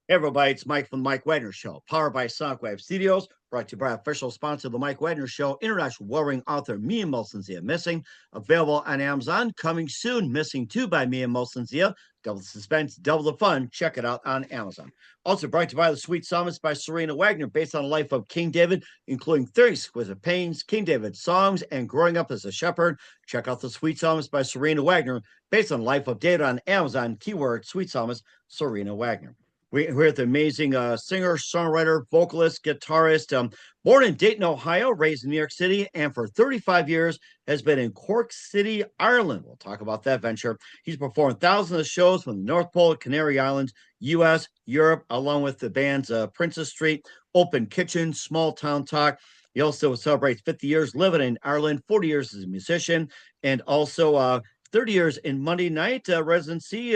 Hey everybody, it's Mike from the Mike Wedner Show, powered by Sonic Studios, brought to you by official sponsor of the Mike Wedner Show, international warring author Mia Molson-Zia Missing, available on Amazon, coming soon, Missing 2 by Mia Molson-Zia, double the suspense, double the fun, check it out on Amazon. Also brought to you by The Sweet Psalmist by Serena Wagner, based on the life of King David, including 30 exquisite pains, King David songs, and growing up as a shepherd. Check out The Sweet Psalmist by Serena Wagner, based on the life of David on Amazon, keyword Sweet Psalmist, Serena Wagner. We're with the amazing singer, songwriter, vocalist, guitarist, born in Dayton, Ohio, raised in New York City, and for 35 years has been in Cork City, Ireland. We'll talk about that venture. He's performed thousands of shows from the North Pole, Canary Islands, U.S., Europe, along with the bands Princess Street, Open Kitchen, Small Town Talk. He also celebrates 50 years living in Ireland, 40 years as a musician, and also 30 years in Monday night residency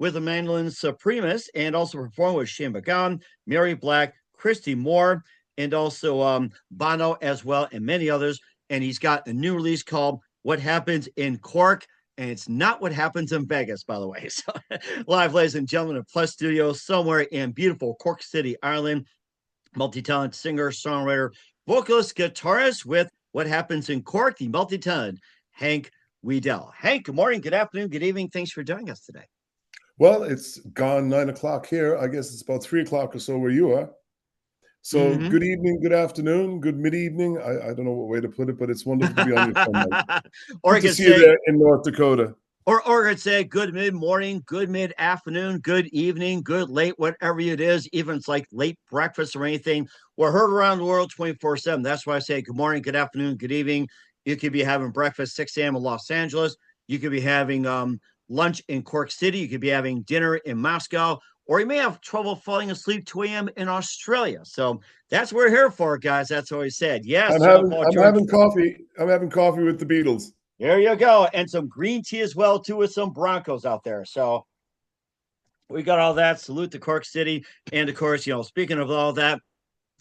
with the Mandolin Supremus, and also performed with Shane McGowan, Mary Black, Christy Moore, and also Bono as well, and many others. And he's got a new release called What Happens in Cork, and it's not what happens in Vegas, by the way. So live, ladies and gentlemen, in Plus Studios, somewhere in beautiful Cork City, Ireland, multi-talented singer, songwriter, vocalist, guitarist with What Happens in Cork, the multi-talented Hank Wedel. Hank, good morning, good afternoon, good evening. Thanks for joining us today. Well, it's gone 9 o'clock here. I guess it's about 3 o'clock or so where you are. So Good evening, good afternoon, good mid-evening. I don't know what way to put it, but it's wonderful to be on your phone. Or to see you there in North Dakota. Or I'd say good mid-morning, good mid-afternoon, good evening, good late, whatever it is, even it's like late breakfast or anything. We're heard around the world 24/7. That's why I say good morning, good afternoon, good evening. You could be having breakfast 6 a.m. in Los Angeles. You could be having lunch in Cork City. You could be having dinner in Moscow, or you may have trouble falling asleep 2 a.m. in Australia. So that's what we're here for, guys. That's what I said. Yes, I'm having coffee. I'm having coffee with the Beatles. There you go. And some green tea as well, too, with some Broncos out there. So we got all that. Salute to Cork City. And of course, speaking of all that,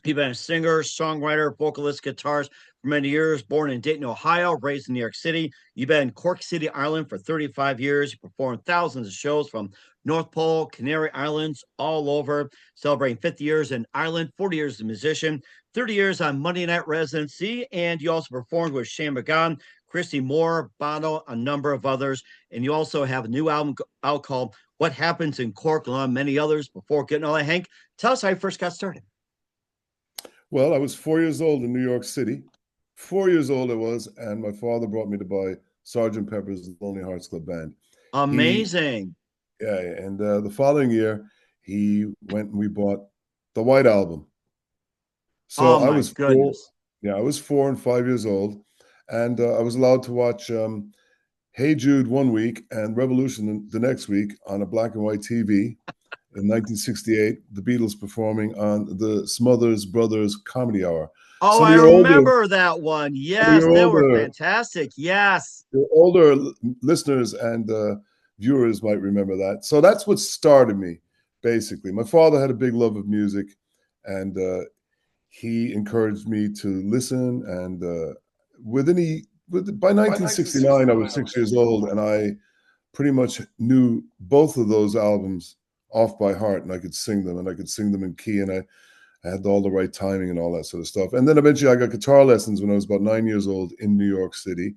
he's been a singer, songwriter, vocalist, guitarist for many years, born in Dayton, Ohio, raised in New York City. You've been in Cork City, Ireland for 35 years. You performed thousands of shows from North Pole, Canary Islands, all over, celebrating 50 years in Ireland, 40 years as a musician, 30 years on Monday Night Residency, and you also performed with Shane McGowan, Christy Moore, Bono, a number of others, and you also have a new album out called What Happens in Cork, along with many others. Before getting all that, Hank, tell us how you first got started. Well, I was 4 years old in New York City. 4 years old I was, and my father brought me to buy Sgt. Pepper's Lonely Hearts Club Band. Amazing. And the following year, he went and we bought the White Album. So I was goodness. I was 4 and 5 years old, and I was allowed to watch Hey Jude one week and Revolution the next week on a black and white TV. In 1968, the Beatles performing on the Smothers Brothers Comedy Hour. Oh, I remember that one. Yes, they were fantastic. Yes. The older listeners and viewers might remember that. So that's what started me, basically. My father had a big love of music, and he encouraged me to listen. And by 1969, I was 6 years old, and I pretty much knew both of those albums off by heart, and I could sing them, in key, and I had all the right timing and all that sort of stuff. And then eventually I got guitar lessons when I was about 9 years old in New York City.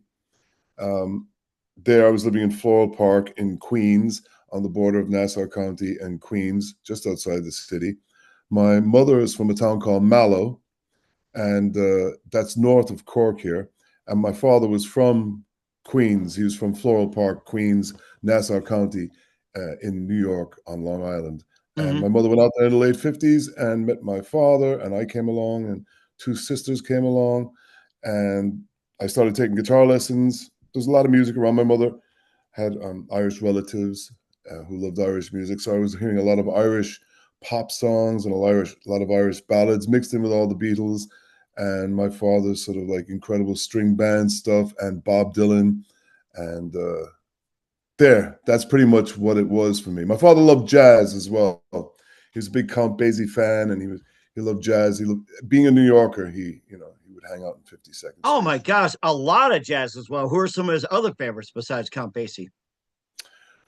There I was living in Floral Park in Queens, on the border of Nassau County and Queens, just outside the city. My mother is from a town called Mallow, and that's north of Cork here. And my father was from Queens. He was from Floral Park, Queens, Nassau County, in New York on Long Island. And my mother went out there in the late 50s and met my father, and I came along, and 2 sisters came along, and I started taking guitar lessons. There's a lot of music around. My mother had Irish relatives who loved Irish music, so I was hearing a lot of Irish pop songs and a lot of Irish ballads mixed in with all the Beatles, and my father's sort of like incredible string band stuff and Bob Dylan, and that's pretty much what it was for me. My father loved jazz as well. He was a big Count Basie fan, and he loved jazz. Being a New Yorker, he would hang out in 50 Seconds. Oh my gosh, a lot of jazz as well. Who are some of his other favorites besides Count Basie?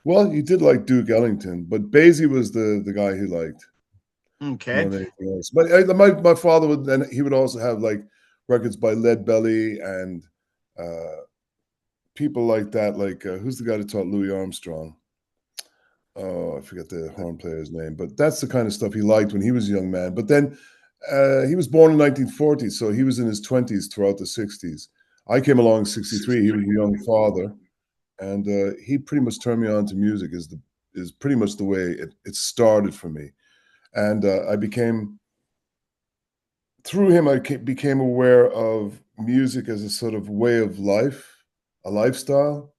Well, he did like Duke Ellington, but Basie was the guy he liked. Okay. more than anything else. But my father would, and he would also have like records by Lead Belly and people like that. Like who's the guy that taught Louis Armstrong? Oh, I forget the horn player's name, but that's the kind of stuff he liked when he was a young man. But then he was born in 1940, so he was in his 20s throughout the 60s. I came along in 63. He was a young father, and he pretty much turned me on to music. Is pretty much the way it started for me, and I became through him. Became aware of music as a sort of way of life, a lifestyle,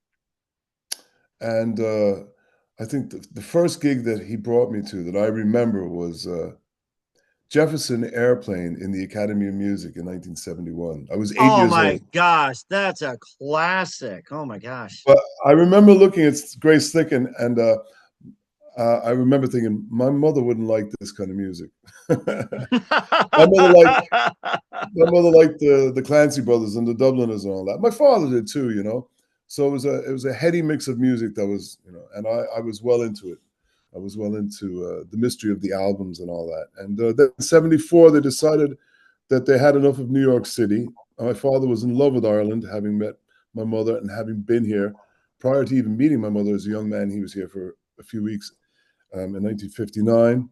and I think the first gig that he brought me to that I remember was Jefferson Airplane in the Academy of Music in 1971. I was 8 Oh years my old. gosh, that's a classic. Oh my gosh. But I remember looking at Grace Slick and I remember thinking, my mother wouldn't like this kind of music. My mother liked the Clancy Brothers and the Dubliners and all that. My father did too, you know. So it was a heady mix of music that was, you know, and I was well into it. I was well into the mystery of the albums and all that. And then in '74 they decided that they had enough of New York City. My father was in love with Ireland, having met my mother and having been here. Prior to even meeting my mother as a young man, he was here for a few weeks in 1959.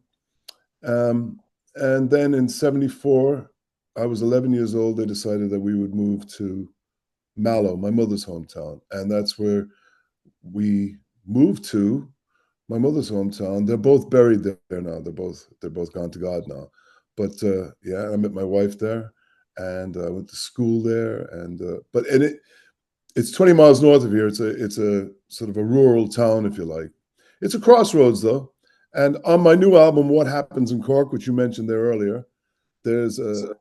And then in '74, I was 11 years old. They decided that we would move to Mallow, my mother's hometown. And that's where we moved to, my mother's hometown. They're both buried there now. They're both gone to God now. But yeah, I met my wife there, and I went to school there. And it's 20 miles north of here. It's a sort of a rural town, if you like. It's a crossroads though. And on my new album, What Happens in Cork, which you mentioned there earlier, there's a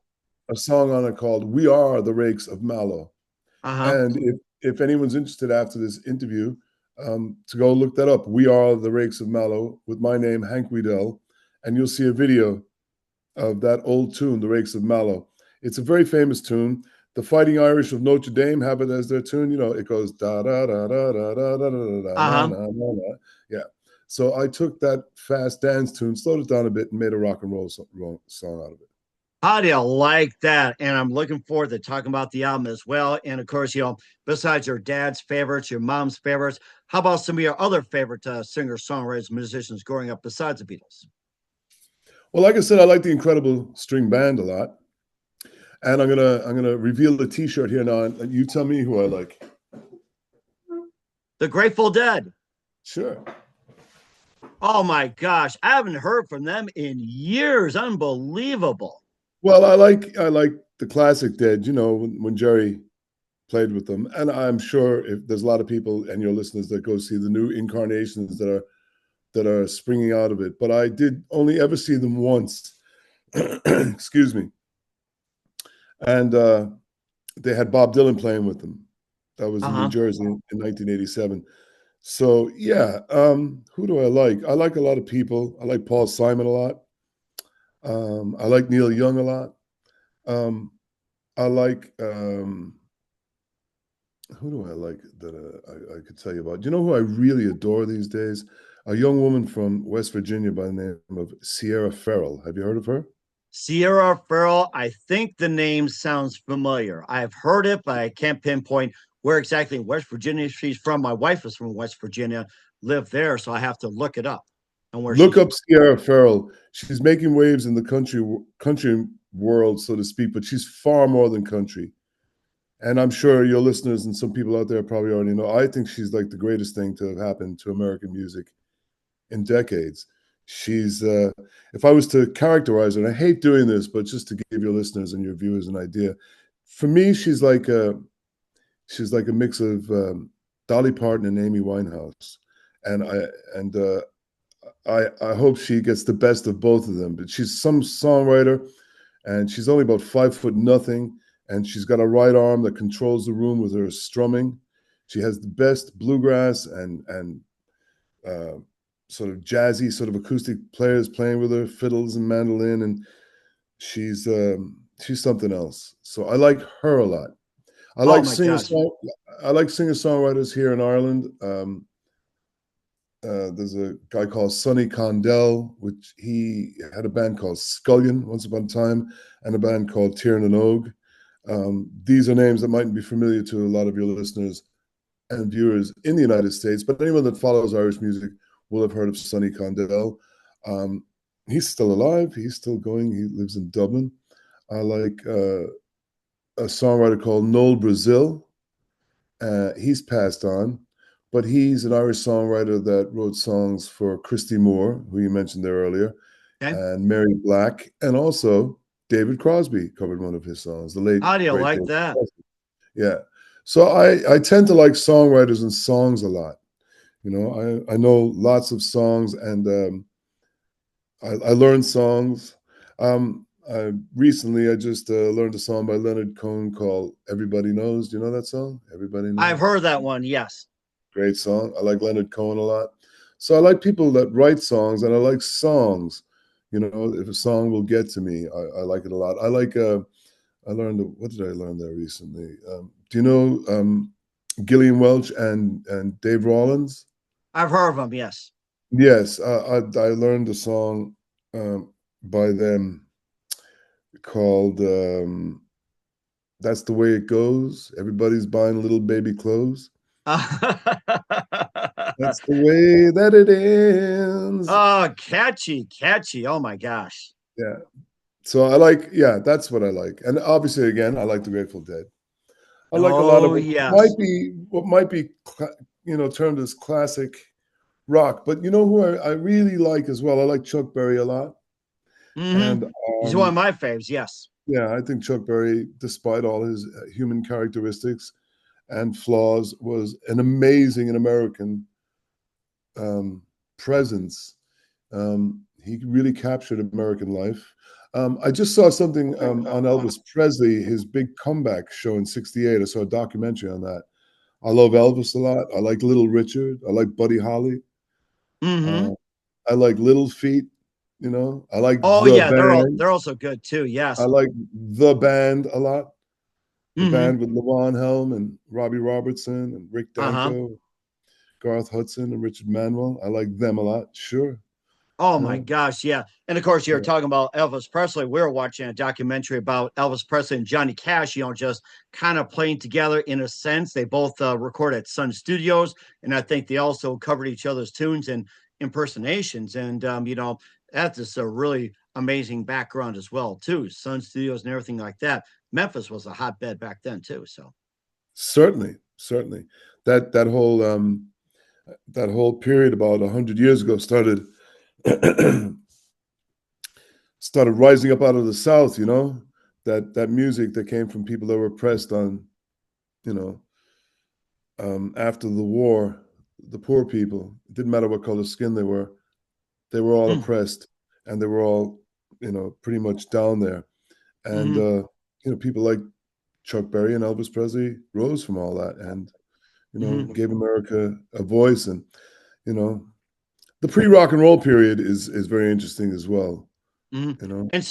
song on it called "We Are the Rakes of Mallow." Uh-huh. And if anyone's interested after this interview, to go look that up. We Are the Rakes of Mallow with my name, Hank Wedel, and you'll see a video of that old tune, The Rakes of Mallow. It's a very famous tune. The Fighting Irish of Notre Dame have it as their tune. You know, it goes da da da da da da da da da na Uh-huh. na na na. Yeah. So I took that fast dance tune, slowed it down a bit, and made a rock and roll song out of it. How do you like that? And I'm looking forward to talking about the album as well. And of course, besides your dad's favorites, your mom's favorites, how about some of your other favorite singers, songwriters, musicians growing up besides the Beatles? Well, like I said, I like the Incredible String Band a lot, and I'm gonna reveal the T-shirt here now, and you tell me who I like. The Grateful Dead. Sure. Oh my gosh, I haven't heard from them in years. Unbelievable. Well, I like the classic Dead. You know, when Jerry played with them, and I'm sure if there's a lot of people and your listeners that go see the new incarnations that are springing out of it. But I did only ever see them once. Excuse me. And they had Bob Dylan playing with them. That was in New Uh-huh. Jersey in 1987. So yeah, who do I like? I like a lot of people. I like Paul Simon a lot. I like Neil Young a lot. Um, I like who do I like that I could tell you about? Do you know who I really adore these days? A young woman from West Virginia by the name of Sierra Farrell. Have you heard of her? Sierra Farrell, I think the name sounds familiar. I've heard it, but I can't pinpoint where exactly in West Virginia she's from. My wife is from West Virginia, lived there, so I have to look it up and where Look she's up from. Sierra Farrell. She's making waves in the country world, so to speak, but she's far more than country. And I'm sure your listeners and some people out there probably already know. I think she's like the greatest thing to have happened to American music in decades. She's, if I was to characterize her, and I hate doing this, but just to give your listeners and your viewers an idea, for me, she's like a mix of Dolly Parton and Amy Winehouse, and I hope she gets the best of both of them. But she's some songwriter, and she's only about 5 foot nothing, and she's got a right arm that controls the room with her strumming. She has the best bluegrass and sort of jazzy, sort of acoustic players playing with her, fiddles and mandolin, and she's something else. So I like her a lot. I Oh like my gosh. singer songwriters here in Ireland. There's a guy called Sonny Condell, which he had a band called Scullion once upon a time, and a band called Tiernan Og. These are names that mightn't be familiar to a lot of your listeners and viewers in the United States, but anyone that follows Irish music will have heard of Sonny Condell. He's still alive. He's still going. He lives in Dublin. I like a songwriter called Noel Brazil. He's passed on, but he's an Irish songwriter that wrote songs for Christy Moore, who you mentioned there earlier, Okay. and Mary Black, and also David Crosby covered one of his songs. The late How do you great like David that? Crosby. Yeah. So I tend to like songwriters and songs a lot. You know, I know lots of songs, and I learned songs. Recently I just learned a song by Leonard Cohen called "Everybody Knows." Do you know that song? Everybody I've Knows. heard that one. Yes. Great song. I like Leonard Cohen a lot. So I like people that write songs, and I like songs. You know, if a song will get to me, I like it a lot. I like. I learned. What did I learn there recently? Do you know Gillian Welch and Dave Rawlins? I've heard of them. Yes. Yes, I learned a song by them called "That's the Way It Goes." Everybody's buying little baby clothes. That's the way that it ends. Oh, catchy, catchy. Oh my gosh. Yeah. So I like, yeah, that's what I like. And obviously, again, I like the Grateful Dead. I like a lot of Oh, might yes. be what might be termed as classic rock. But you know who I really like as well? I like Chuck Berry a lot. Mm-hmm. And He's one of my faves. Yes. yeah, I think Chuck Berry, despite all his human characteristics and flaws, was an amazing and American presence. He really captured American life. I just saw something on Elvis Presley, his big comeback show in '68. I saw a documentary on that. I love Elvis a lot. I like Little Richard. I like Buddy Holly. Mm-hmm. Uh, I like Little Feat. You know, I like Oh the yeah, band. they're also good too. I Yes. like the band a lot. The Mm-hmm. band with Levon Helm and Robbie Robertson and Rick Uh-huh. Danko, Garth Hudson and Richard Manuel. I like them a lot. Sure. Oh You my know, gosh, yeah. And of course, you're yeah. talking about Elvis Presley. We were watching a documentary about Elvis Presley and Johnny Cash, just kind of playing together in a sense. They both recorded at Sun Studios, and I think they also covered each other's tunes and impersonations. And, that's just a really amazing background as well, too. Sun Studios and everything like that. Memphis was a hotbed back then, too. So, Certainly, certainly. That whole period about 100 years ago started rising up out of the South. You know, that music that came from people that were oppressed on, you know, after the war, the poor people. It didn't matter what color skin they were all mm, oppressed, and they were all, pretty much down there. And mm-hmm, people like Chuck Berry and Elvis Presley rose from all that, and mm-hmm, gave America a voice. And you know, the pre-rock and roll period is very interesting as well. mm-hmm. You know, And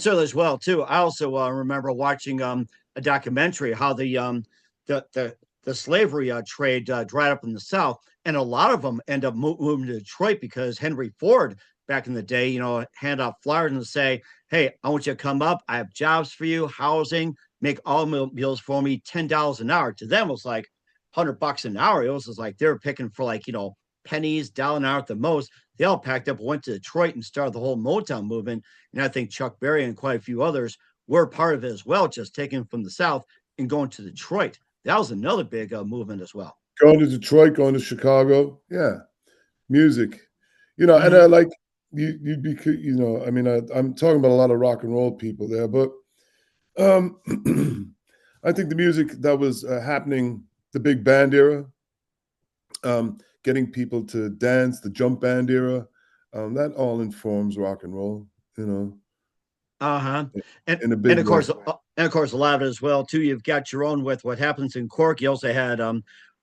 so as well, too. I also remember watching a documentary how the the the slavery trade dried up in the South, and a lot of them end up moving to Detroit because Henry Ford back in the day, hand out flyers and say, "Hey, I want you to come up. I have jobs for you, housing, make automobiles for me, $10 an hour." To them, it was like $100 an hour. It was just like they were picking for like pennies, dollar an hour at the most. They all packed up, went to Detroit, and started the whole Motown movement. And I think Chuck Berry and quite a few others were part of it as well, just taking from the South and going to Detroit. That was another big movement as well. going to Detroit, going to Chicago, yeah, music, and I Mm-hmm. like you'd be, I mean, I'm talking about a lot of rock and roll people there, but um, I think the music that was happening, the big band era, getting people to dance, the jump band era, that all informs rock and roll, Uh-huh. And in a and big of way. course, a lot of it as well too. You've got your own with what happens in Cork. You also had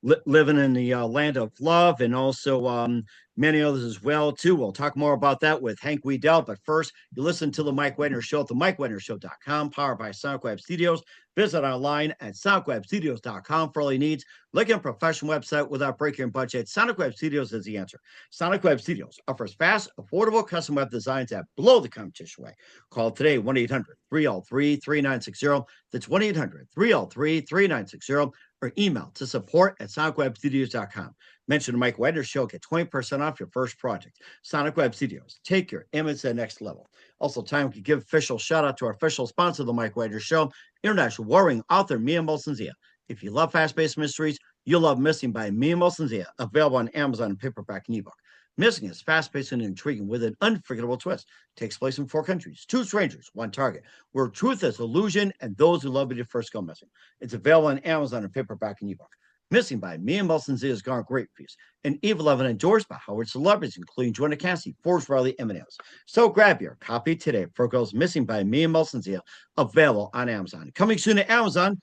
living in the land of love, and also many others as well too. We'll talk more about that with Hank Wedel. But first, you listen to the Mike Wedner Show at the MikeWednerShow.com, powered by SonicWeb Studios. Visit online at SonicWebStudios.com for all your needs. Look at a professional website without breaking your budget. SonicWeb Studios is the answer. SonicWeb Studios offers fast, affordable custom web designs that blow the competition away. Call today 1-800-303-3960. That's 1-800-303-3960. Or email to support@sonicwebstudios.com. Mention the Mike Wedner Show. Get 20% off your first project. Sonic Web Studios. Take your image to the next level. Also, time to give official shout out to our official sponsor of the Mike Wedner Show, international warring author Mia Molson-Zia. If you love fast-paced mysteries, you'll love Missing by Mia Molson-Zia, available on Amazon in paperback and ebook. Missing is fast-paced and intriguing with an unforgettable twist. Takes place in 4 countries, 2 strangers, 1 target, where truth is illusion and those who love it at first go missing. It's available on Amazon in paperback and ebook. Missing by Mia Molson-Zia has garnered great reviews and even been endorsed by Howard celebrities, including Joanna Cassidy, Forrest Riley, and M&M's. So grab your copy today for Girls Missing by Mia Molson-Zia, available on Amazon. Coming soon to Amazon,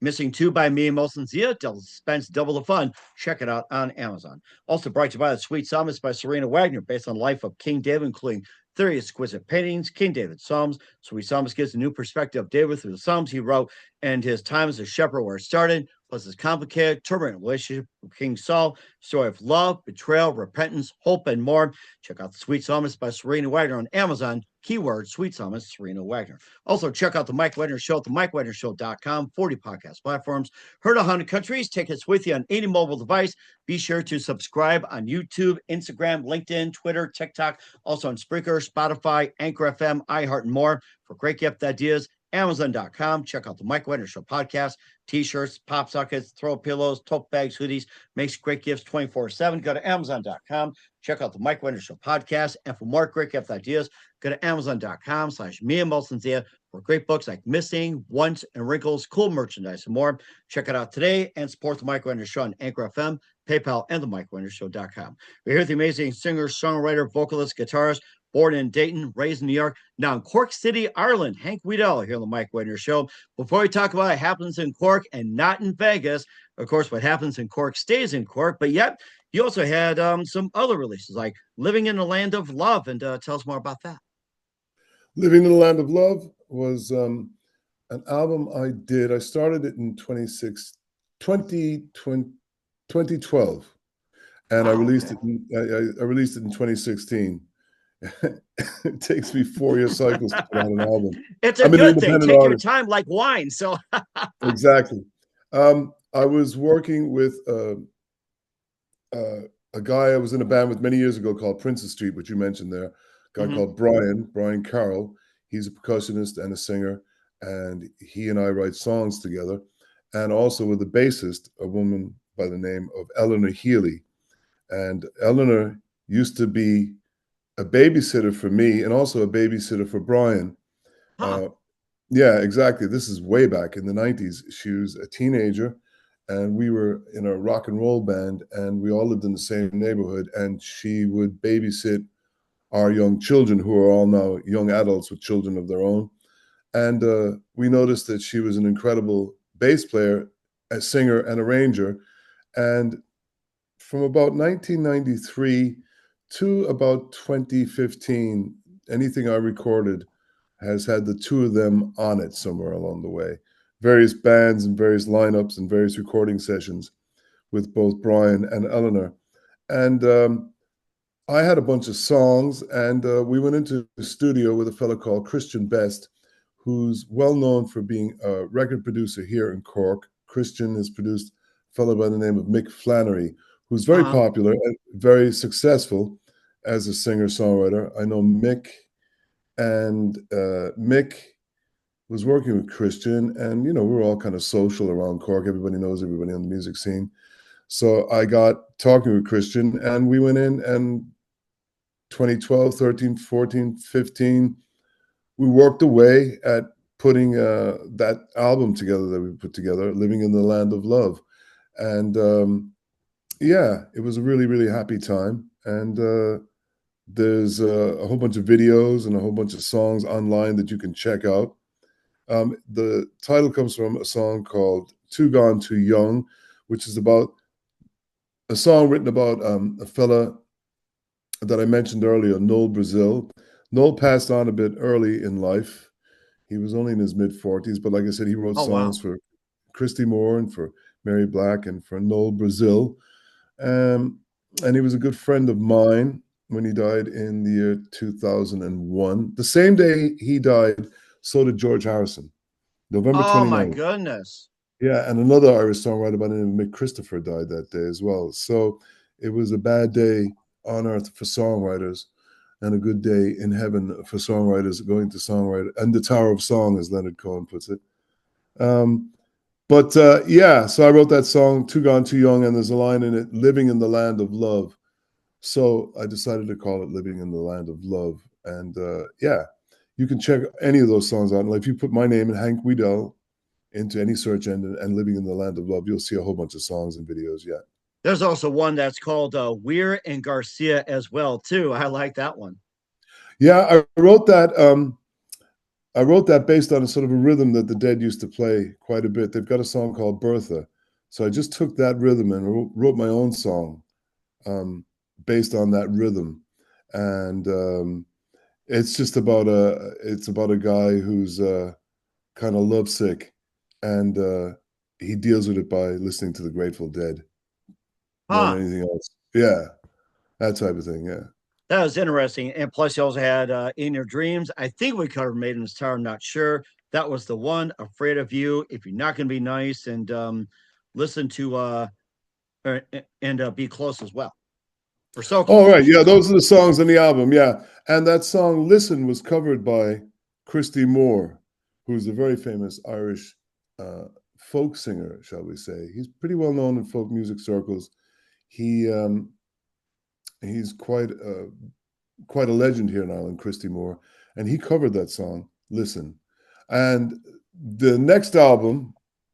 Missing 2 by Mia Molson-Zia, double suspense, double the fun. Check it out on Amazon. Also brought to you by The Sweet Psalmist by Serena Wagner, based on the life of King David, including 30 exquisite paintings, King David Psalms. Sweet Psalmist gives a new perspective of David through the Psalms he wrote and his time as a shepherd where it started, plus his complicated, turbulent relationship with King Saul, story of love, betrayal, repentance, hope, and more. Check out The Sweet Psalmist by Serena Wagner on Amazon. Keyword Sweet Psalmist Serena Wagner. Also, check out the Mike Wedner Show at the MikeWednerShow.com, 40 podcast platforms. Heard 100 countries. Take us with you on any mobile device. Be sure to subscribe on YouTube, Instagram, LinkedIn, Twitter, TikTok, also on Spreaker, Spotify, Anchor FM, iHeart, and more. For great gift ideas, Amazon.com. Check out the Mike Wedner Show podcast. T-shirts, pop sockets, throw pillows, tote bags, hoodies. Makes great gifts 24/7. Go to Amazon.com. Check out the Mike Wedner Show podcast. And for more great gift ideas, go to Amazon.com/Mia Molson-Zia for great books like Missing, Once, and Wrinkles, cool merchandise, and more. Check it out today and support the Mike Wedner Show on Anchor FM, PayPal, and the MikeWednerShow.com. We're here with the amazing singer, songwriter, vocalist, guitarist, born in Dayton, raised in New York, now in Cork City, Ireland. Hank Wedel here on the Mike Wedner Show. Before we talk about what happens in Cork and not in Vegas, of course, what happens in Cork stays in Cork, but yet you also had some other releases like Living in the Land of Love, and tell us more about that. Living in the Land of Love was an album I did. I started it in 2012, and I released it. I released it in 2016. It takes me 4-year cycles to put out an album. It's a good thing. Take your time like wine. So exactly. I was working with a guy I was in a band with many years ago called Princess Street, which you mentioned there. A guy called Brian Carroll. He's a percussionist and a singer, and he and I write songs together. And also with a bassist, a woman by the name of Eleanor Healy. And Eleanor used to be a babysitter for me and also a babysitter for Brian. Yeah, exactly. This is way back in the 90s. She was a teenager, and we were in a rock and roll band, and we all lived in the same neighborhood, and she would babysit our young children, who are all now young adults with children of their own. And we noticed that she was an incredible bass player, a singer, and arranger. And from about 1993 to about 2015, anything I recorded has had the two of them on it somewhere along the way. Various bands and various lineups and various recording sessions with both Brian and Eleanor. And I had a bunch of songs, and we went into the studio with a fellow called Christian Best, who's well known for being a record producer here in Cork. Christian has produced a fellow by the name of Mick Flannery, who's very popular and very successful as a singer-songwriter. I know Mick, and Mick was working with Christian, and, you know, we're all kind of social around Cork. Everybody knows everybody on the music scene. So I got talking with Christian, and we went in, and 2012, 13, 14, 15, we worked away at putting that album together that we put together, Living in the Land of Love. And yeah, it was a really, really happy time. And there's a whole bunch of videos and a whole bunch of songs online that you can check out. The title comes from a song called Too Gone, Too Young, which is about a song written about a fella that I mentioned earlier, Noel Brazil. Noel passed on a bit early in life. He was only in his mid-40s, but like I said, he wrote Oh, wow. songs for Christy Moore and for Mary Black and for Noel Brazil. And he was a good friend of mine when he died in the year 2001. The same day he died, so did George Harrison, November Oh, my 29th. goodness. Yeah, and another Irish songwriter by the name of Mick Christopher died that day as well. So it was a bad day on earth for songwriters and a good day in heaven for songwriters going to songwriter and the Tower of Song, as Leonard Cohen puts it. Yeah, so I wrote that song, Too Gone, Too Young, and there's a line in it, living in the land of love. So I decided to call it Living in the Land of Love. And yeah, you can check any of those songs out. And if you put my name and Hank Wedel into any search engine and Living in the Land of Love, you'll see a whole bunch of songs and videos. Yeah. There's also one that's called Weir and Garcia as well, too. I like that one. Yeah, I wrote that. I wrote that based on a sort of a rhythm that the Dead used to play quite a bit. They've got a song called Bertha. So I just took that rhythm and wrote my own song based on that rhythm. And it's just about a guy who's kind of lovesick, and he deals with it by listening to the Grateful Dead more than anything else. Yeah, that type of thing. Yeah. That was interesting. And plus, you also had In Your Dreams. I think we covered Made in the Star. I'm not sure. That was the one, Afraid of You. If you're not going to be nice, and listen to Be Close as well. For so Oh, right. Yeah, those are the songs on the album. Yeah. And that song, Listen, was covered by Christy Moore, who's a very famous Irish folk singer, shall we say. He's pretty well known in folk music circles. He's quite a legend here in Ireland, Christy Moore, and he covered that song, Listen. And the next album,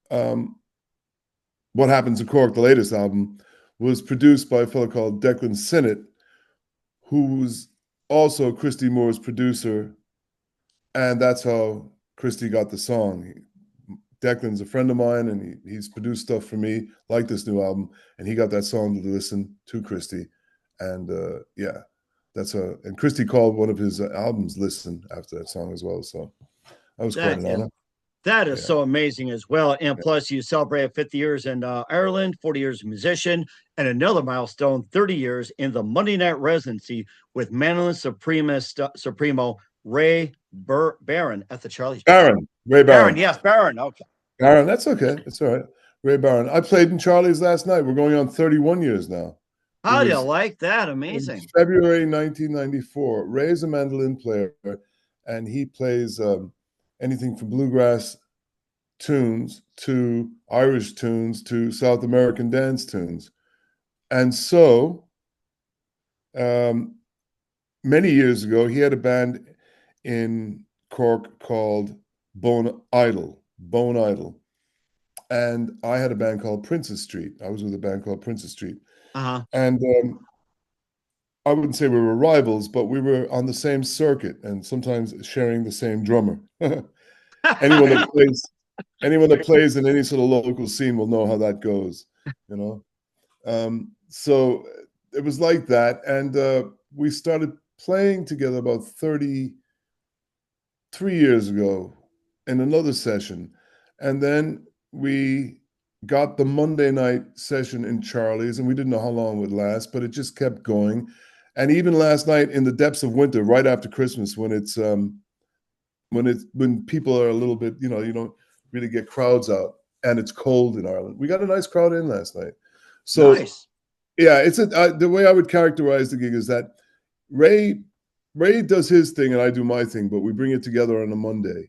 What Happens in Cork, the latest album, was produced by a fellow called Declan Sinnott, who's also Christy Moore's producer, and that's how Christy got the song. Declan's a friend of mine, and he's produced stuff for me, like this new album, and he got that song to listen to Christy. And yeah, and Christy called one of his albums Listen after that song as well. So that was quite an honor. That is so amazing as well. And plus, you celebrated 50 years in Ireland, 40 years as a musician, and another milestone, 30 years in the Monday Night Residency with Mandolin Supremo Ray Barron at the Charlie's. Ray Barron. Yes, Barron. Okay. Barron, that's okay. It's all right. Ray Barron. I played in Charlie's last night. We're going on 31 years now. How do you like that? Amazing. February 1994. Ray's a mandolin player, and he plays anything from bluegrass tunes to Irish tunes to South American dance tunes. And so many years ago, he had a band in Cork called Bone Idol. And I had a band called Princess Street. I was with a band called Princess Street. And I wouldn't say we were rivals, but we were on the same circuit and sometimes sharing the same drummer. Anyone that plays in any sort of local scene will know how that goes, you know. So it was like that, and we started playing together about 33 years ago in another session, and then we got the Monday night session in Charlie's, and we didn't know how long it would last, but it just kept going. And even last night, in the depths of winter, right after Christmas, when people are a little bit, you don't really get crowds out, and it's cold in Ireland, we got a nice crowd in last night. So nice. Yeah, it's the way I would characterize the gig is that Ray does his thing and I do my thing, but we bring it together on a Monday.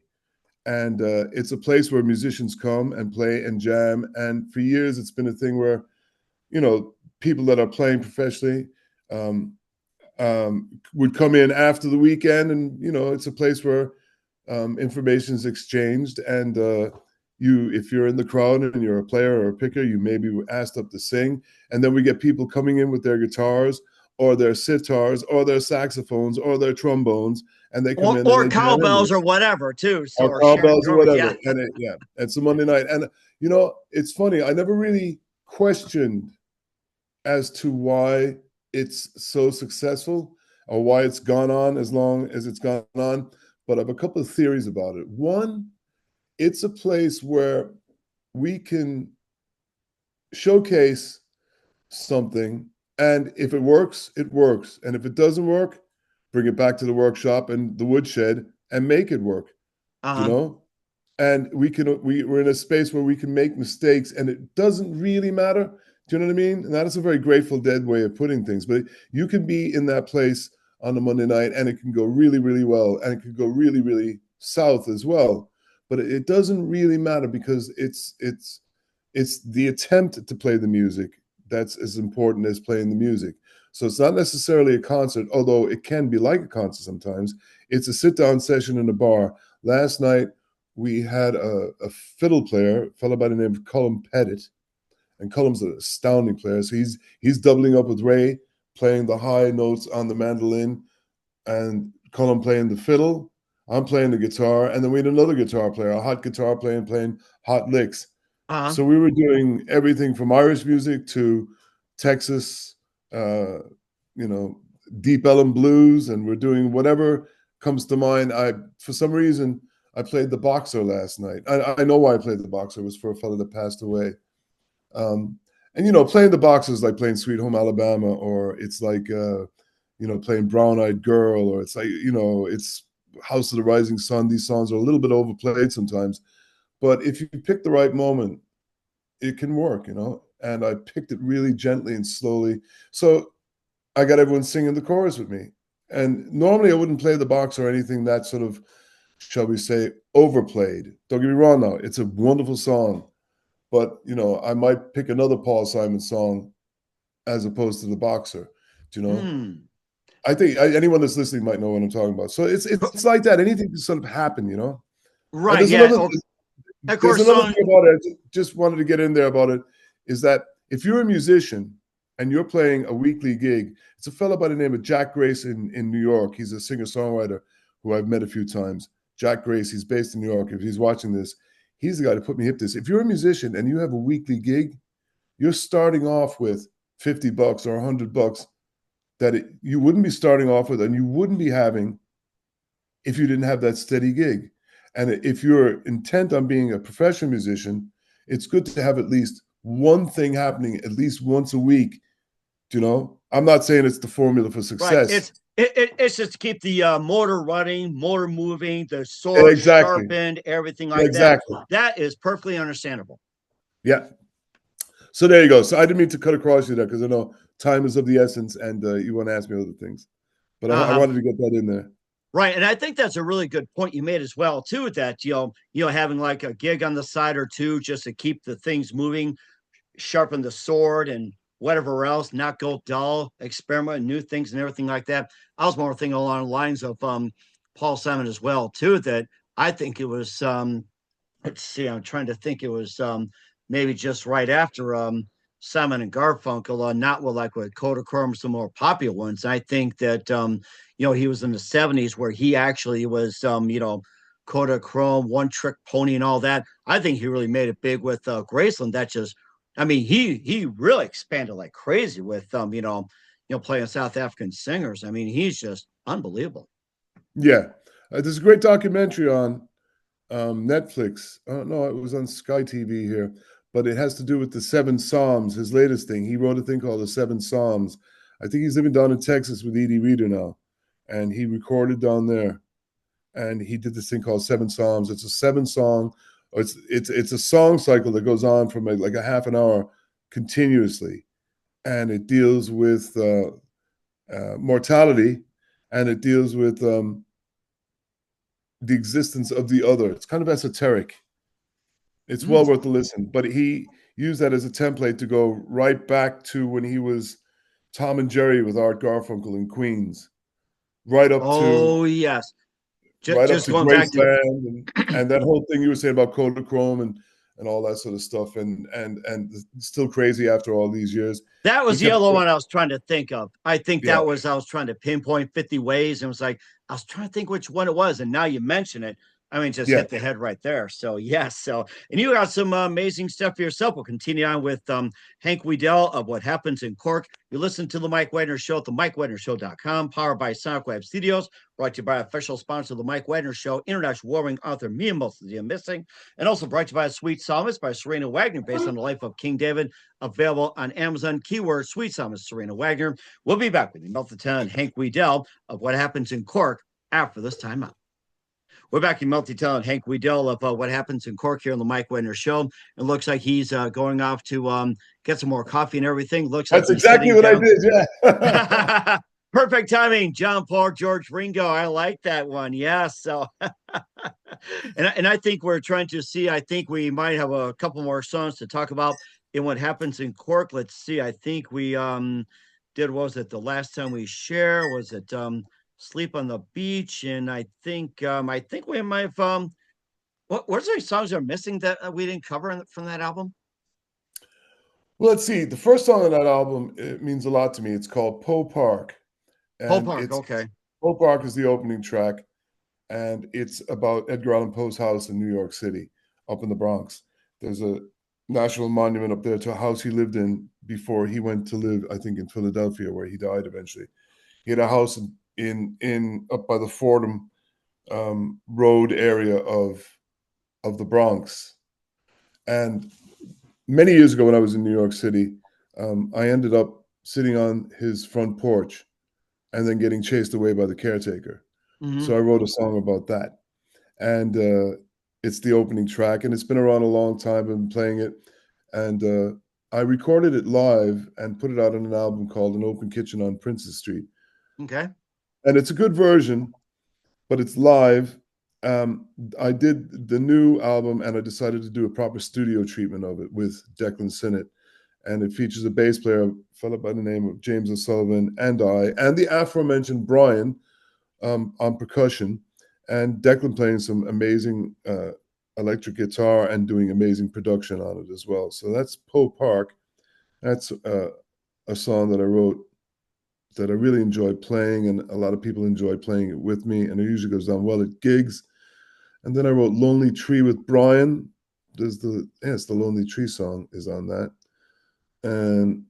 And it's a place where musicians come and play and jam. And for years, it's been a thing where, people that are playing professionally would come in after the weekend. And, it's a place where information is exchanged. And if you're in the crowd and you're a player or a picker, you may be asked up to sing. And then we get people coming in with their guitars or their sitars or their saxophones or their trombones. And they come in or cowbells or whatever too. So or cowbells or whatever. Yeah. And it's a Monday night. And it's funny. I never really questioned as to why it's so successful or why it's gone on as long as it's gone on, but I have a couple of theories about it. One, it's a place where we can showcase something, and if it works, it works. And if it doesn't work, bring it back to the workshop and the woodshed and make it work, you Uh-huh. know? And we're in a space where we can make mistakes and it doesn't really matter. Do you know what I mean? And that is a very Grateful Dead way of putting things. But you can be in that place on a Monday night and it can go really, really well. And it can go really, really south as well. But it doesn't really matter because it's the attempt to play the music that's as important as playing the music. So it's not necessarily a concert, although it can be like a concert sometimes. It's a sit-down session in a bar. Last night, we had a fiddle player, a fellow by the name of Cullum Pettit, and Cullum's an astounding player. So he's doubling up with Ray, playing the high notes on the mandolin, and Cullum playing the fiddle. I'm playing the guitar, and then we had another guitar player, a hot guitar player, playing hot licks. Uh-huh. So we were doing everything from Irish music to Texas, deep Ellum blues, and we're doing whatever comes to mind. For some reason, I played the boxer last night. I know why I played the boxer. It was for a fellow that passed away. And playing the boxer is like playing Sweet Home Alabama, or it's like playing Brown Eyed Girl, or it's like it's House of the Rising Sun. These songs are a little bit overplayed sometimes, but if you pick the right moment, it can work, And I picked it really gently and slowly. So I got everyone singing the chorus with me. And normally I wouldn't play the box or anything that sort of, shall we say, overplayed. Don't get me wrong now. It's a wonderful song. But, I might pick another Paul Simon song as opposed to the boxer, Hmm. I think anyone that's listening might know what I'm talking about. So it's like that. Anything can sort of happen, And Right. there's Yeah. another Of there's course, another song. thing about it. I just wanted to get in there about it, is that if you're a musician and you're playing a weekly gig, it's a fellow by the name of Jack Grace in New York. He's a singer-songwriter who I've met a few times. Jack Grace, he's based in New York. If he's watching this, he's the guy to put me hip to this. If you're a musician and you have a weekly gig, you're starting off with $50 or $100 that you wouldn't be starting off with and you wouldn't be having if you didn't have that steady gig. And if you're intent on being a professional musician, it's good to have at least one thing happening at least once a week. I'm not saying it's the formula for Right. success. It's just to keep the motor running, motor moving, the sword Exactly. sharpened, everything like Exactly. that. That is perfectly understandable. Yeah. So there you go. So I didn't mean to cut across you there because I know time is of the essence and you want to ask me other things. But I wanted to get that in there. Right. And I think that's a really good point you made as well, too, with that, having like a gig on the side or two just to keep the things moving, sharpen the sword and whatever else, not go dull, experiment new things and everything like that. I was more thinking along the lines of Paul Simon as well, too, that I think it was let's see, I'm trying to think, it was maybe just right after Simon and Garfunkel, not with Kodachrome, some more popular ones. I think that he was in the 70s where he actually was Kodachrome, One Trick Pony, and all that. I think he really made it big with Graceland. That just, I mean, he really expanded like crazy with playing South African singers. I mean, he's just unbelievable. Yeah, there's a great documentary on Netflix. No, it was on Sky TV here, but it has to do with the Seven Psalms, his latest thing. He wrote a thing called the Seven Psalms. I think he's living down in Texas with Edie Reader now, and he recorded down there, and he did this thing called Seven Psalms. It's a 7-song, or it's a song cycle that goes on for like a half an hour continuously, and it deals with mortality, and it deals with the existence of the other. It's kind of esoteric. It's well worth a listen. But he used that as a template to go right back to when he was Tom and Jerry with Art Garfunkel in Queens, right up to yes, just going back to Graceland and that whole thing you were saying about Kodachrome and all that sort of stuff, and still crazy after all these years. That was the other one I was trying to think of. I think that was, I was trying to pinpoint 50 Ways, and it was like, I was trying to think which one it was. And now you mention it, I mean, just Yeah. hit the head right there. So yes, so and you got some amazing stuff for yourself. We'll continue on with Hank Wedel of What Happens in Cork. You listen to the Mike Wagner Show at the MikeWagnerShow.com, powered by Sonic Web Studios, brought to you by official sponsor of the Mike Wagner Show, international warring author Mia Mulsanzia Missing, and also brought to you by Sweet Psalmist by Serena Wagner, based on the life of King David, available on Amazon. Keyword Sweet Psalmist Serena Wagner. We'll be back with the multi-talent Hank Wedel of What Happens in Cork after this time out. We're back in multi-talent Hank Wedel of What Happens in Cork here on the Mike Wagner Show. It looks like he's going off to get some more coffee and everything. Looks like That's exactly what I did. Yeah. Perfect timing. John Paul, George Ringo. I like that one. Yes. So, and I think we're trying to see. I think we might have a couple more songs to talk about in What Happens in Cork. Let's see. I think we did. What was it the last time we share? Was it Sleep on the Beach? And I think we might have what's the songs that are missing that we didn't cover from that album? Well, let's see. The first song on that album, it means a lot to me. It's called Poe Park. Poe Park, okay. Poe Park is the opening track, and it's about Edgar Allan Poe's house in New York City, up in the Bronx. There's a national monument up there to a house he lived in before he went to live, I think, in Philadelphia, where he died eventually. He had a house in up by the Fordham Road area of the Bronx. And many years ago when I was in New York City, I ended up sitting on his front porch and then getting chased away by the caretaker. Mm-hmm. So I wrote a song about that. And it's the opening track, and it's been around a long time. I've been playing it. And I recorded it live and put it out on an album called An Open Kitchen on Princess Street. Okay. And it's a good version, but it's live. I did the new album, and I decided to do a proper studio treatment of it with Declan Sinnott. And it features a bass player, a fellow by the name of James O'Sullivan, and I, and the aforementioned Brian on percussion, and Declan playing some amazing electric guitar and doing amazing production on it as well. So that's Poe Park. That's a song that I wrote that I really enjoy playing, and a lot of people enjoy playing it with me, and it usually goes down well at gigs. And then I wrote Lonely Tree with Brian. There's the Lonely Tree song is on that. And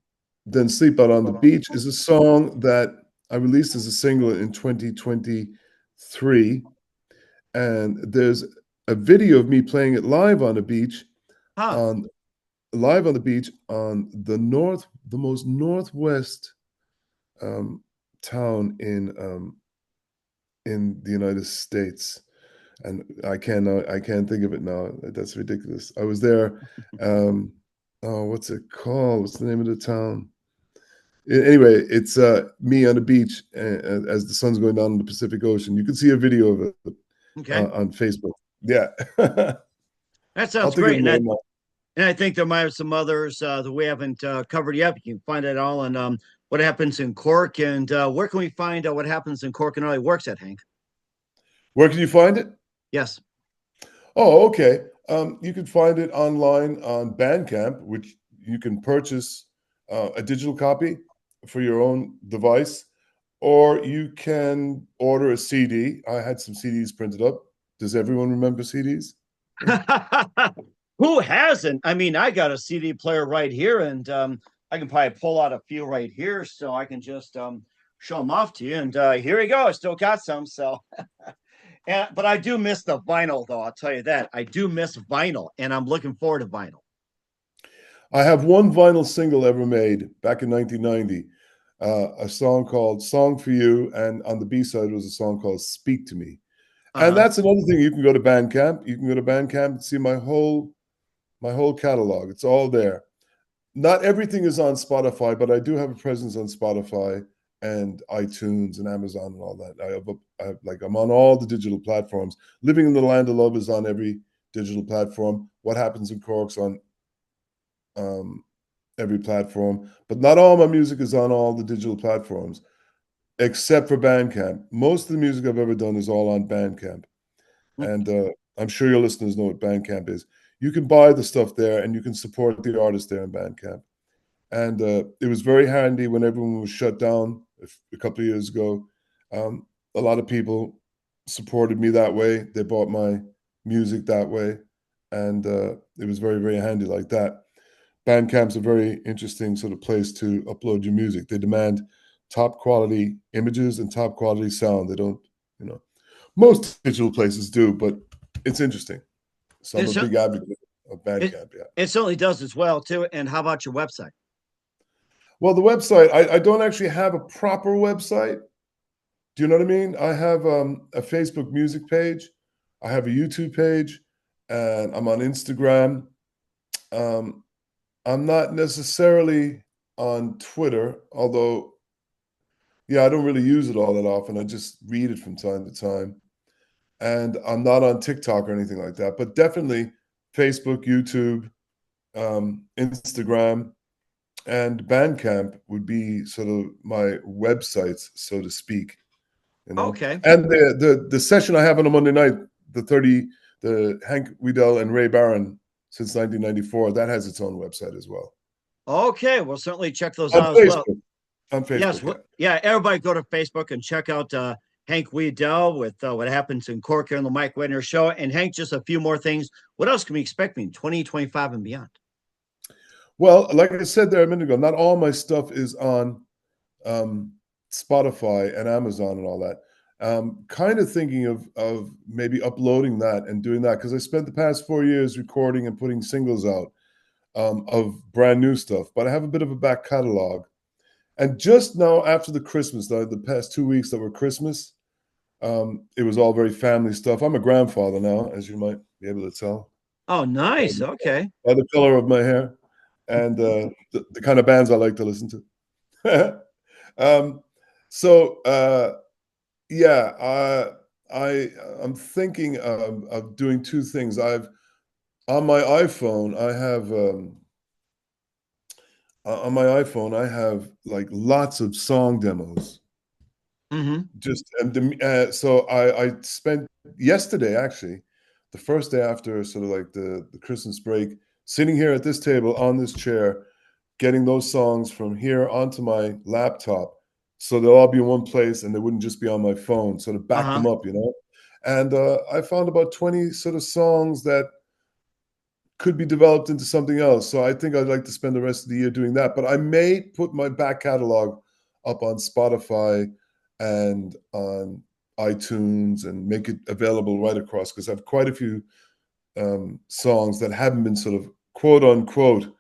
then Sleep Out on the Beach is a song that I released as a single in 2023. And there's a video of me playing it live on the beach, on the most northwest town in the United States. And I can't think of it now. That's ridiculous. I was there. What's it called? What's the name of the town? Anyway, it's me on the beach as the sun's going down in the Pacific Ocean. You can see a video of it on Facebook. Yeah. That sounds great. And I think there might have some others that we haven't covered yet. You can find it all on What Happens in Cork. And where can we find What Happens in Cork and how it works at, Hank? Where can you find it? Yes. Oh, okay. You can find it online on Bandcamp, which you can purchase a digital copy for your own device, or you can order a CD. I had some CDs printed up. Does everyone remember CDs? Who hasn't? I mean, I got a CD player right here, and I can probably pull out a few right here, so I can just show them off to you. And here we go. I still got some, so... But I do miss the vinyl, though. I'll tell you that. I do miss vinyl, and I'm looking forward to vinyl. I have one vinyl single ever made back in 1990, a song called Song for You, and on the B-side was a song called Speak to Me. And that's another thing. You can go to Bandcamp. You can go to Bandcamp and see my whole catalog. It's all there. Not everything is on Spotify, but I do have a presence on Spotify and iTunes and Amazon and all that. I'm on all the digital platforms. Living in the Land of Love is on every digital platform. What Happens in Cork's on every platform. But not all my music is on all the digital platforms, except for Bandcamp. Most of the music I've ever done is all on Bandcamp. And I'm sure your listeners know what Bandcamp is. You can buy the stuff there, and you can support the artist there in Bandcamp. And it was very handy when everyone was shut down a couple of years ago. A lot of people supported me that way. They bought my music that way, and it was very, very handy like that. Bandcamp's a very interesting sort of place to upload your music. They demand top quality images and top quality sound. They don't, you know, most digital places do, but it's interesting. So I'm It, a cer- big advocate of it, Bandcamp. Yeah. it certainly does as well, too. And how about your website? Well, the website, I don't actually have a proper website. Do you know what I mean? I have a Facebook music page, I have a YouTube page, and I'm on Instagram. Um, I'm not necessarily on Twitter, although, yeah, I don't really use it all that often. I just read it from time to time. And I'm not on TikTok or anything like that, but definitely Facebook, YouTube, Instagram, and Bandcamp would be sort of my websites, so to speak. You know, Okay. and the session I have on a Monday night, the Hank Wedel and Ray Barron since 1994, that has its own website as well. Okay. We'll certainly check those On out as well. Facebook. On Yes. Facebook, yeah. Yeah. Everybody go to Facebook and check out Hank Wedel with What Happens in Cork here on the Mike Wedner Show. And Hank, just a few more things. What else can we expect in 2025 and beyond? Well, like I said there a minute ago, not all my stuff is on um, Spotify and Amazon and all that. Kind of thinking of maybe uploading that and doing that because I spent the past 4 years recording and putting singles out of brand new stuff, but I have a bit of a back catalog. And just now, after the Christmas, the past 2 weeks that were Christmas, it was all very family stuff. I'm a grandfather now, as you might be able to tell Oh, nice. Okay. by the color of my hair and the kind of bands I like to listen to. um, so yeah, I'm thinking of doing two things. I've on my iPhone, I have on my iPhone, I have like lots of song demos. Mm-hmm. Just and so I spent yesterday actually, the first day after sort of like the Christmas break, sitting here at this table on this chair, getting those songs from here onto my laptop, so they'll all be in one place and they wouldn't just be on my phone. So to back Uh-huh. them up, you know. And I found about 20 sort of songs that could be developed into something else. So I think I'd like to spend the rest of the year doing that. But I may put my back catalog up on Spotify and on iTunes and make it available right across because I have quite a few songs that haven't been sort of quote unquote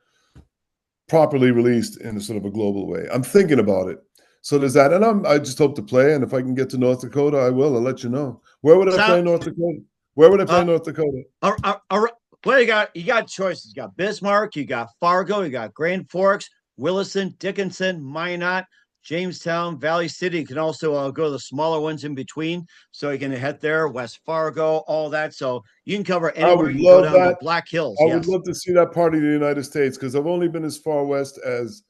properly released in a sort of a global way. I'm thinking about it. So there's that. And I just hope to play. And if I can get to North Dakota, I will. I'll let you know. Where would I play So, in North Dakota? Where would I play uh, in North Dakota? well, you got choices. You got Bismarck, you got Fargo, you got Grand Forks, Williston, Dickinson, Minot, Jamestown, Valley City. You can also go to the smaller ones in between, so you can head there, West Fargo, all that. So you can cover I anywhere. would You can go love down to that. Black Hills. I would Yes. love to see that part of the United States because I've only been as far west as,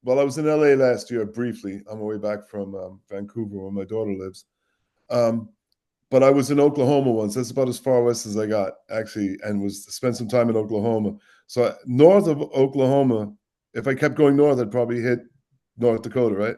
well, I was in LA last year briefly on my way back from Vancouver where my daughter lives. But I was in Oklahoma once. That's about as far west as I got, actually, and was spent some time in Oklahoma. So north of Oklahoma, if I kept going north, I'd probably hit North Dakota, right?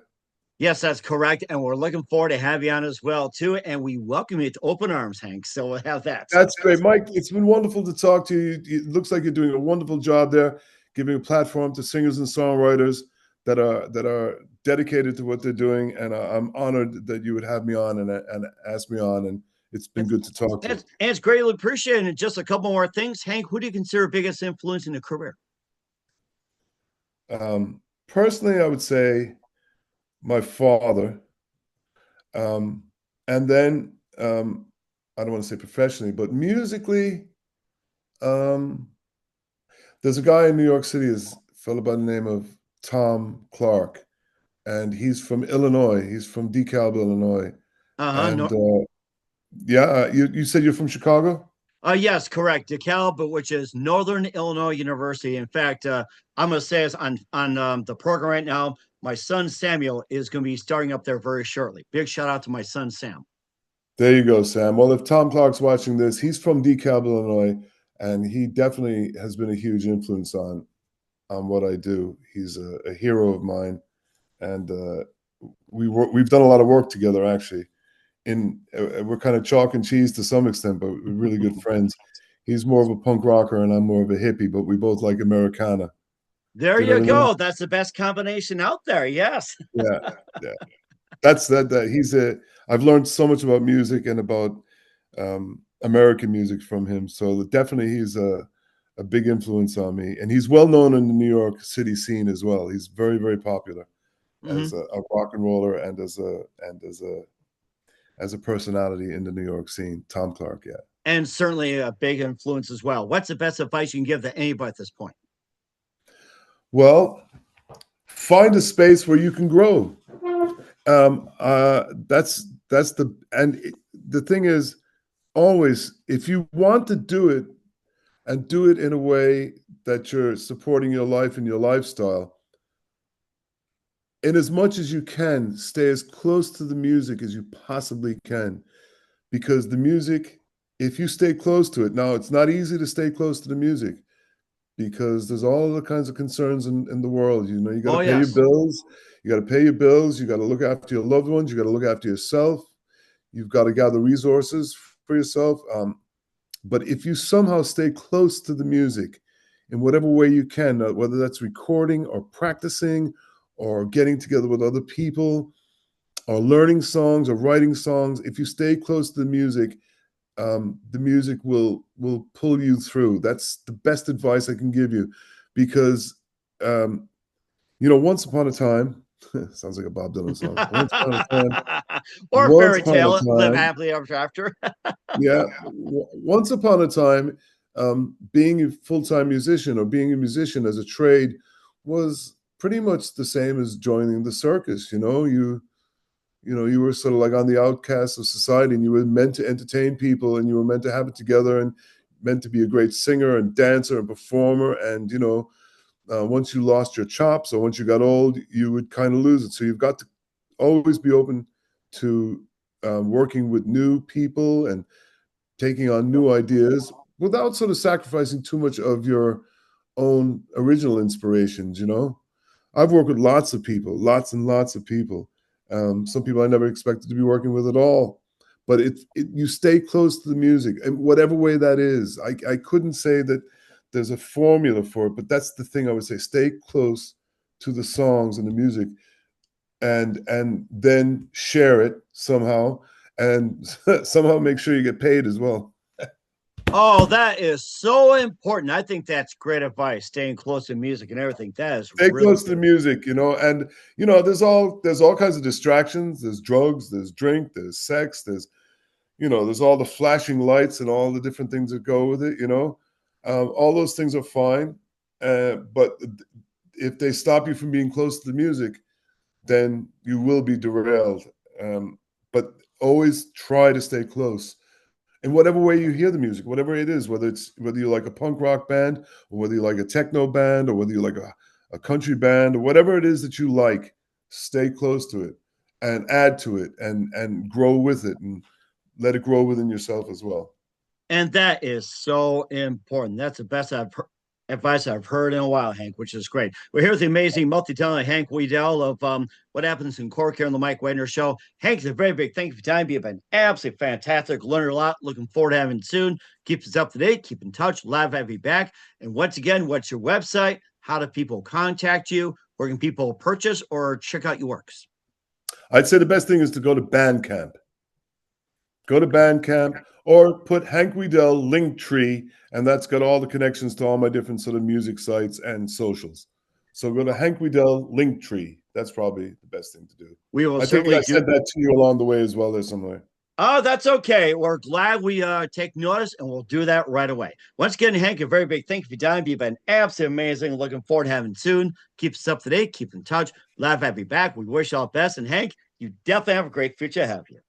Yes, that's correct. And we're looking forward to have you on as well, too. And we welcome you to open arms, Hank. So we'll have that. That's great, Mike. It's been wonderful to talk to you. It looks like you're doing a wonderful job there, giving a platform to singers and songwriters that are dedicated to what they're doing. And I'm honored that you would have me on and ask me on. And it's been good to talk to you. It's greatly appreciated. And just a couple more things. Hank, who do you consider biggest influence in your career? Personally, I would say my father, and then I don't want to say professionally, but musically, um, there's a guy in New York City, is a fellow by the name of Tom Clark, and he's from Illinois. He's from DeKalb, Illinois, Uh-huh. and yeah, you said you're from Chicago. Yes, correct. DeKalb, but which is Northern Illinois University. In fact, I'm going to say this on the program right now. My son Samuel is going to be starting up there very shortly. Big shout out to my son Sam. There you go, Sam. Well, if Tom Clark's watching this, he's from DeKalb, Illinois, and he definitely has been a huge influence on what I do. He's a hero of mine, and we've done a lot of work together actually we're kind of chalk and cheese to some extent, but we're really good friends. He's more of a punk rocker and I'm more of a hippie, but we both like Americana. There Do you know you what I mean? go. That's the best combination out there. Yes. Yeah, yeah. That's that. He's a. I've learned so much about music and about American music from him. So definitely, he's a big influence on me, and he's well known in the New York City scene as well. He's very, very popular as a rock and roller and as a personality in the New York scene. Tom Clark, yeah. And certainly a big influence as well. What's the best advice you can give to anybody at this point? Well, find a space where you can grow. That's the thing is, always, if you want to do it and do it in a way that you're supporting your life and your lifestyle, in as much as you can, stay as close to the music as you possibly can, because the music, if you stay close to it, now it's not easy to stay close to the music because there's all the kinds of concerns in the world. You know, you got to pay your bills. You got to pay your bills. You got to look after your loved ones. You got to look after yourself. You've got to gather resources for yourself. But if you somehow stay close to the music in whatever way you can, whether that's recording or practicing or getting together with other people or learning songs or writing songs, if you stay close to the music will pull you through. That's the best advice I can give you, because once upon a time, sounds like a Bob Dylan song. Once upon a time, or a fairy tale, live happily ever after. Yeah, once upon a time, being a full-time musician or being a musician as a trade was pretty much the same as joining the circus. You were sort of like on the outcasts of society, and you were meant to entertain people, and you were meant to have it together, and meant to be a great singer and dancer and performer. And once you lost your chops or once you got old, you would kind of lose it. So you've got to always be open to working with new people and taking on new ideas without sort of sacrificing too much of your own original inspirations. I've worked with lots of people, lots and lots of people. Some people I never expected to be working with at all. But you stay close to the music, and whatever way that is. I couldn't say that there's a formula for it, but that's the thing I would say. Stay close to the songs and the music, and then share it somehow, and somehow make sure you get paid as well. Oh, that is so important. I think that's great advice, staying close to music and everything. That is stay really close to the music, and there's all kinds of distractions. There's drugs, there's drink, there's sex, there's all the flashing lights and all the different things that go with it. All those things are fine, but if they stop you from being close to the music, then you will be derailed. But always try to stay close. In whatever way you hear the music, whatever it is, whether you like a punk rock band or whether you like a techno band or whether you like a country band or whatever it is that you like, stay close to it and add to it and grow with it and let it grow within yourself as well. And that is so important. That's the best advice I've heard in a while, Hank, which is great. We're here with the amazing multi-talented Hank Wedel of What Happens in Cork here on the Mike Wedner Show. Hank, it's a very big thank you for your time. You've been absolutely fantastic. Learned a lot. Looking forward to having you soon. Keep us up to date. Keep in touch. Live have you back. And once again, what's your website? How do people contact you? Where can people purchase or check out your works? I'd say the best thing is to go to Bandcamp. Go to Bandcamp or put Hank Wedel Linktree, and that's got all the connections to all my different sort of music sites and socials. So go to Hank Wedel Linktree. That's probably the best thing to do. We will I think I said that to you along the way as well there somewhere. Oh, that's okay. We're glad we take notice, and we'll do that right away. Once again, Hank, a very big thank you for your time. You've been absolutely amazing. Looking forward to having you soon. Keep us up to date. Keep in touch. Glad to have you back. We wish you all the best. And Hank, you definitely have a great future ahead of you.